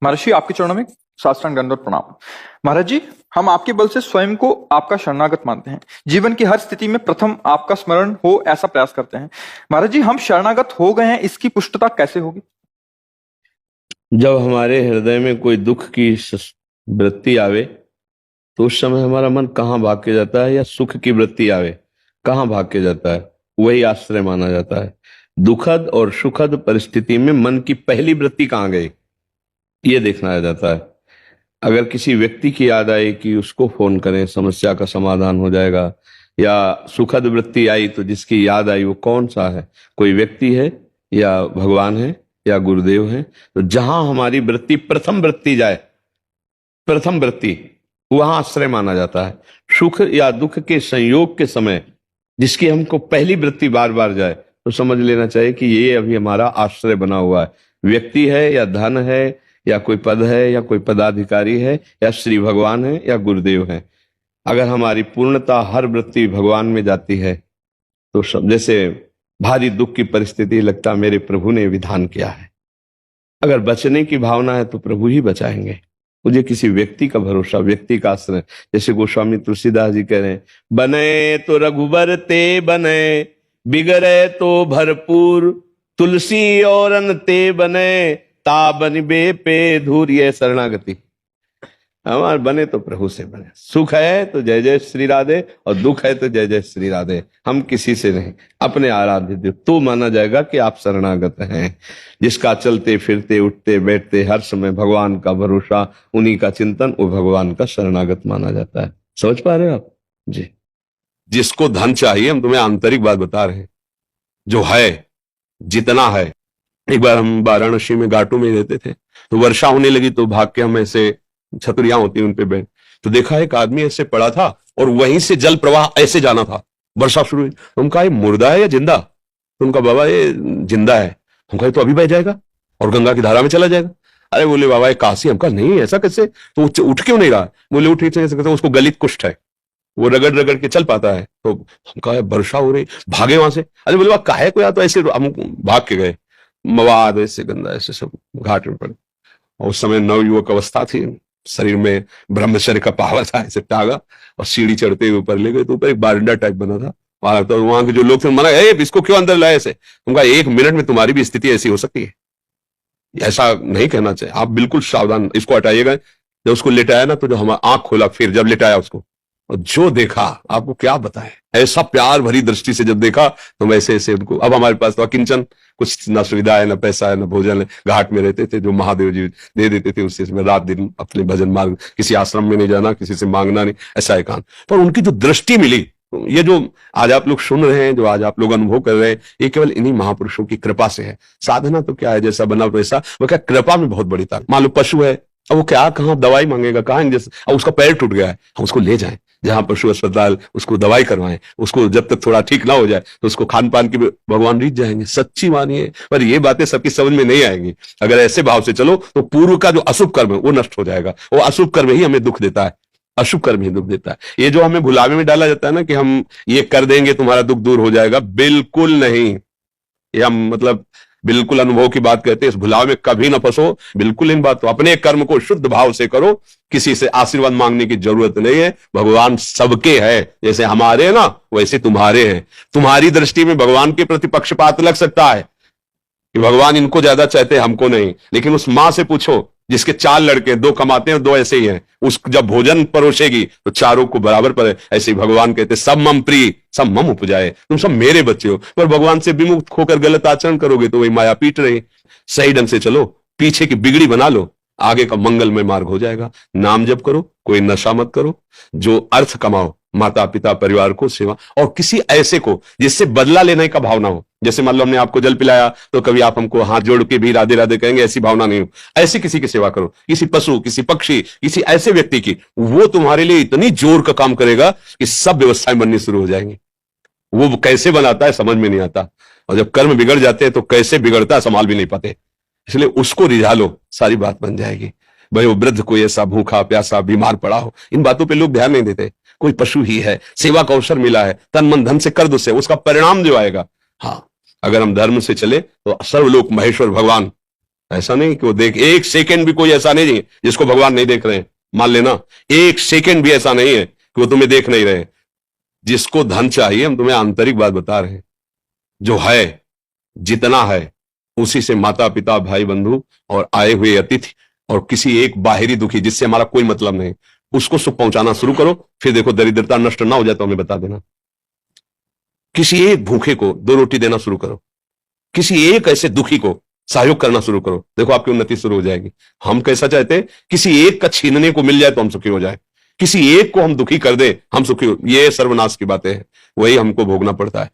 महाराज जी, आपके चरणों में साष्टांग दंडवत प्रणाम। महाराज जी, हम आपके बल से स्वयं को आपका शरणागत मानते हैं। जीवन की हर स्थिति में प्रथम आपका स्मरण हो ऐसा प्रयास करते हैं। महाराज जी, हम शरणागत हो गए हैं, इसकी पुष्टता कैसे होगी? जब हमारे हृदय में कोई दुख की वृत्ति आवे तो उस समय हमारा मन कहाँ भाग के जाता है, या सुख की वृत्ति आवे कहाँ भाग के जाता है, वही आश्रय माना जाता है। दुखद और सुखद परिस्थिति में मन की पहली वृत्ति कहाँ गई, ये देखना जाता है। अगर किसी व्यक्ति की याद आई कि उसको फोन करें, समस्या का समाधान हो जाएगा, या सुखद वृत्ति आई तो जिसकी याद आई वो कौन सा है, कोई व्यक्ति है या भगवान है या गुरुदेव है, तो जहां हमारी वृत्ति प्रथम वृत्ति जाए, प्रथम वृत्ति, वहां आश्रय माना जाता है। सुख या दुख के संयोग के समय जिसकी हमको पहली वृत्ति बार बार जाए तो समझ लेना चाहिए कि ये अभी हमारा आश्रय बना हुआ है। व्यक्ति है या धन है या कोई पद है या कोई पदाधिकारी है या श्री भगवान है या गुरुदेव है। अगर हमारी पूर्णता हर वृत्ति भगवान में जाती है तो सब, जैसे भारी दुख की परिस्थिति, लगता मेरे प्रभु ने विधान किया है। अगर बचने की भावना है तो प्रभु ही बचाएंगे। मुझे किसी व्यक्ति का भरोसा, व्यक्ति का आश्रय, जैसे गोस्वामी तुलसीदास जी कह रहे हैं, बने तो रघुबर ते बने, बिगड़े तो भरपूर, तुलसी और अन ते बने, ता बनिबे पे धूर। ये शरणागति हमारे बने तो प्रभु से बने। सुख है तो जय जय श्री राधे, और दुख है तो जय जय श्री राधे। हम किसी से नहीं, अपने आराध्य देव तो माना जाएगा कि आप शरणागत हैं। जिसका चलते फिरते उठते बैठते हर समय भगवान का भरोसा, उन्हीं का चिंतन, वो भगवान का शरणागत माना जाता है। समझ पा रहे हो आप जी? जिसको धन चाहिए, हम तुम्हें आंतरिक बात बता रहे हैं, जो है जितना है। एक बार हम वाराणसी में घाटों में रहते थे, तो वर्षा होने लगी तो भाग के हम ऐसे, छतरियां होती उन पे बैठ, तो देखा एक आदमी ऐसे पड़ा था और वहीं से जल प्रवाह ऐसे जाना था। वर्षा शुरू हुई, तो उनका ये मुर्दा है या जिंदा? तो उनका बाबा ये जिंदा है। हम कहे तो अभी बह जाएगा और गंगा की धारा में चला जाएगा। अरे बोले बाबा ये काशी। हम कहा नहीं, ऐसा कैसे? तो उठ क्यों नहीं रहा? बोले उठ नहीं सकते, उसको गलित कुष्ठ है, वो रगड़ रगड़ के चल पाता है। तो हम कहा वर्षा हो रही, भागे वहां से। अरे बोले काहे को? या तो ऐसे हम भाग के गए, मवाद ऐसे गंदा ऐसे सब घाट में पड़े। और उस समय नवयुवक अवस्था थी, शरीर में ब्रह्मचर्य का पावर था, ऐसे टागा और सीढ़ी चढ़ते हुए ऊपर ले गए। तो ऊपर एक बारंडा टाइप बना था, तो वहां के जो लोग थे मना, इसको क्यों अंदर लाए ऐसे? उनका 1 मिनट में तुम्हारी भी स्थिति ऐसी हो सकती है, ऐसा नहीं कहना चाहिए। आप बिल्कुल सावधान, इसको हटाइएगा। जब उसको लेटाया ना, तो जो हमारा आंख खोला, फिर जब लेटाया उसको, और जो देखा आपको क्या बताएं, ऐसा प्यार भरी दृष्टि से जब देखा तो वैसे ऐसे उनको, अब हमारे पास तो किंचन कुछ ना सुविधा है, ना पैसा है, ना भोजन है। घाट में रहते थे, जो महादेव जी दे देते थे उससे में रात दिन अपने भजन मार्ग, किसी आश्रम में नहीं जाना, किसी से मांगना नहीं, ऐसा एकांत। पर उनकी जो दृष्टि मिली, ये जो आज आप लोग सुन रहे हैं, जो आज आप लोग अनुभव कर रहे हैं, ये केवल इन्हीं महापुरुषों की कृपा से है। साधना तो क्या है, जैसा बना वैसा, वो क्या कृपा में बहुत बड़ी ताकत। मान लो पशु है, अब वो क्या कहाँ दवाई मांगेगा, कहाँ इंजेक्शन, अब उसका पैर टूट गया है, हम उसको ले जाएं जहां पशु अस्पताल, उसको दवाई करवाएं, उसको जब तक थोड़ा ठीक ना हो जाए तो उसको खान पान की भगवान रीत जाएंगे। सच्ची मानिए, पर ये बातें सबकी समझ में नहीं आएंगी। अगर ऐसे भाव से चलो तो पूर्व का जो अशुभ कर्म है वो नष्ट हो जाएगा। वो अशुभ कर्म ही हमें दुख देता है, अशुभ कर्म ही दुख देता है। ये जो हमें भुलावे में डाला जाता है ना कि हम ये कर देंगे तुम्हारा दुख दूर हो जाएगा, बिल्कुल नहीं। ये हम मतलब बिल्कुल अनुभव की बात कहते हैं। इस भुलाव में कभी ना फंसो, बिल्कुल इन बातों। अपने कर्म को शुद्ध भाव से करो, किसी से आशीर्वाद मांगने की जरूरत नहीं है। भगवान सबके है, जैसे हमारे ना वैसे तुम्हारे हैं। तुम्हारी दृष्टि में भगवान के प्रति पक्षपात लग सकता है कि भगवान इनको ज्यादा चाहते हैं, हमको नहीं। लेकिन उस मां से पूछो जिसके 4 लड़के, 2 कमाते हैं 2 ऐसे ही हैं, उस जब भोजन परोसेगी तो चारों को बराबर पड़े। ऐसे ही भगवान कहते सब मम प्रिय सब मम उपजाए, तुम सब मेरे बच्चे हो। पर भगवान से विमुक्त होकर गलत आचरण करोगे तो वही माया पीट रही। सही ढंग से चलो, पीछे की बिगड़ी बना लो, आगे का मंगलमय मार्ग हो जाएगा। नाम जप करो, कोई नशा मत करो, जो अर्थ कमाओ, माता पिता परिवार को सेवा, और किसी ऐसे को जिससे बदला लेने का भावना हो। जैसे मान लो हमने आपको जल पिलाया तो कभी आप हमको हाथ जोड़ के भी राधे राधे कहेंगे, ऐसी भावना नहीं हो। ऐसी किसी की सेवा करो, किसी पशु, किसी पक्षी, किसी ऐसे व्यक्ति की, वो तुम्हारे लिए इतनी जोर का काम करेगा कि सब व्यवस्थाएं बननी शुरू हो जाएंगी। वो कैसे बनाता है समझ में नहीं आता, और जब कर्म बिगड़ जाते हैं तो कैसे बिगड़ता है संभाल भी नहीं पाते। इसलिए उसको रिझा लो, सारी बात बन जाएगी। भाई वो वृद्ध कोई ऐसा भूखा प्यासा बीमार पड़ा हो, इन बातों पे लोग ध्यान नहीं देते। कोई पशु ही है, सेवा का अवसर मिला है, तन मन धन से कर दो, से उसका परिणाम जो आएगा। हाँ, अगर हम धर्म से चले तो सर्वलोक महेश्वर भगवान ऐसा नहीं कि वो देख, एक सेकंड भी कोई ऐसा नहीं है जिसको भगवान नहीं देख रहे हैं, मान लेना। एक सेकंड भी ऐसा नहीं है कि वो तुम्हें देख नहीं रहे। जिसको धन चाहिए, हम तुम्हें आंतरिक बात बता रहे हैं, जो है, जितना है, उसी से माता पिता भाई बंधु और आए हुए अतिथि और किसी एक बाहरी दुखी जिससे हमारा कोई मतलब नहीं, उसको सुख पहुंचाना शुरू करो। फिर देखो दरिद्रता नष्ट ना हो जाए तो हमें बता देना। किसी एक भूखे को 2 रोटी देना शुरू करो, किसी एक ऐसे दुखी को सहयोग करना शुरू करो, देखो आपकी उन्नति शुरू हो जाएगी। हम कैसा चाहते हैं, किसी एक का छीनने को मिल जाए तो हम सुखी हो जाए, किसी एक को हम दुखी कर दे हम सुखी हो, ये सर्वनाश की बातें हैं, वही हमको भोगना पड़ता है।